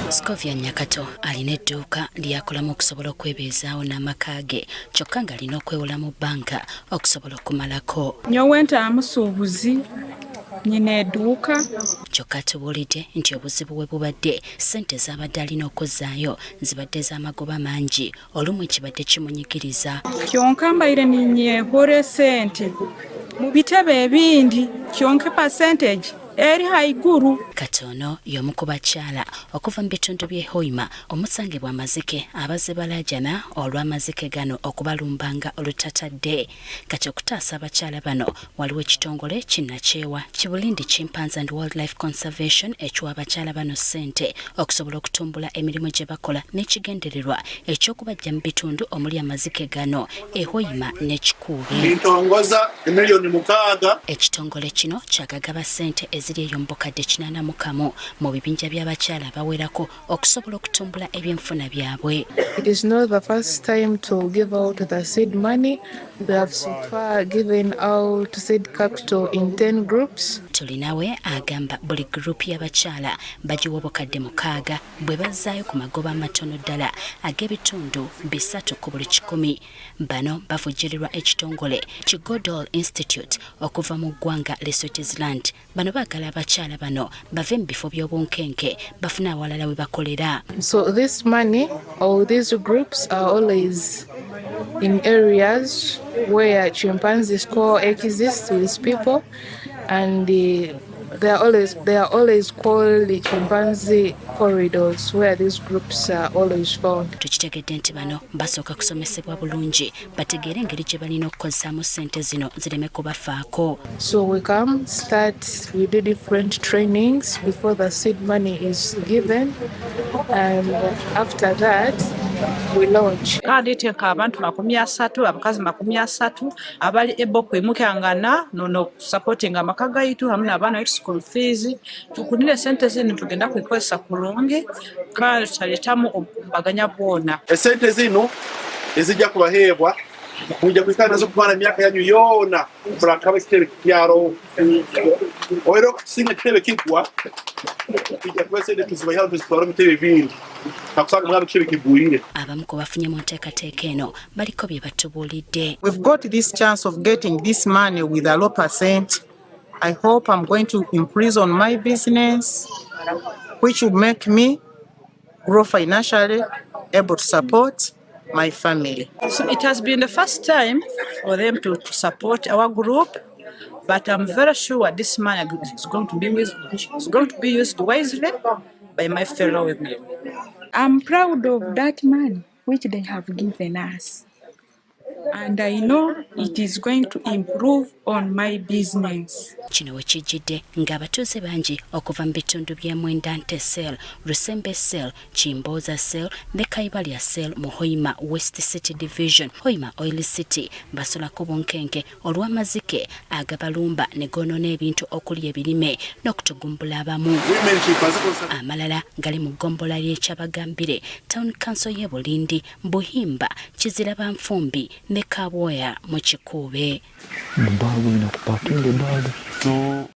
Scovia Nyakato alina edduuka lyakolamu okusobola okwebeezaawo n'amaka ge kyokka ng'alina okwewola mu bbanka okusobola okumalako. Nyowe ntamusuubuzi nyina edduuka kyokka tubuulidde nti obuzibu bwe bubadde ssente z'abadde alina okuzzaayo zibadde z'amagoba mangi olumu ekibadde kimunyigiriza. kyonka mbaire ninyeehora ssente mu bitebe ebindi kyonka percentage eri haiguru. Katono y'omu ku bakyala okuva mu bitundu by'e Hoima omusangibwa amazike abazze balajana olw'amazike gano okubalumbanga olutatadde. Kati okutaasa abakyala bano waliwo ekitongole kinnakyewa ki Bulindi Chimpanzee and Conservation ekiwa abakyala bano ssente okusobola okutumbula emirimu gye bakola n'ekigendererwa eky'okubajja mu bitundu omuli amazike gano e Hoima ne Kikuube. Ntongoza emiliyoni 6. Ekitongole kino kyagagaba ssente eziri eyo mu bukadde 81 mu bibinja by'abakyala bawerako okusobola okutumbula ebyenfuna byabwe. It is not the first time to give out the seed money. We have so far given out seed capital in 10 groups. Tulinawe agamba buli group y'abakyala bagiwa obukadde 6 bwe bazzaayo ku magoba amatono ddala ag'ebitundu 3 ku buli 100. Bano bavujjirirwa ekitongole ki Godol Institute okuva mu ggwanga Lesotholand. Bano baagala abakyala bano bave mu bifo by'obunkenke bafuna awalala we bakolera. So this money or these groups are always in areas where chimpanzees coexist with people, and they are always called the chimpanzee corridors where these groups are always found. Tukitegedde nti bano basooka kusomesebwa bulungi bategeere engeri gye balina okukozesaamu ssente zino zireme kubafaako. So we do different trainings before the seed money is given, and after that we launch. Teeka abantu 30 abakazi 30 abali able kwimukangana no supporting amaka gaitu hamwe n'abaana school fees. Tukunire ssente zino tugenda kukozesa kulungi kandi tutaletamu obaganya bwona. Essente zino ezijja kubaheebwa mujja kwikala nazo kumala emyaka yanyu yoona kulakaba ekitebe kyaro oero okusinga ekitebe kigwa tujja kuba sente tuzibayawo tuzitwala mu bitebe bingi nakusanga mwaba ekitebe kigwire. Abamu ku bafunye mu nteekateeka eno baliko bye batubuulidde. We've got this chance of getting this money with a low percent. I hope I'm going to increase on my business, which will make me grow financially, able to support my family. So it has been the first time for them to support our group, but I'm very sure this money is going to be used wisely by my fellow women. I'm proud of that money which they have given us, and I know it is going to improve on my business. Kino we kijjidde ng'abatuuze bangi okuva mu bitundu by'e Mwendante Cell, Lusembe Cell, Kimbooza Cell ne Kaibalya Cell mu Hoima West City Division, Hoima Oil City basolako bunkenke olw'amazike agabalumba ne gonoona ebintu okuli ebirime n'okutugumbula abamu. Amalala gali mu ggombola ly'ekyabagambire Town Council y'e Bulindi, Buhimba, Kizirabanfumbi ne Kabwoya mu Kikuube. Bago inakupakinga bago.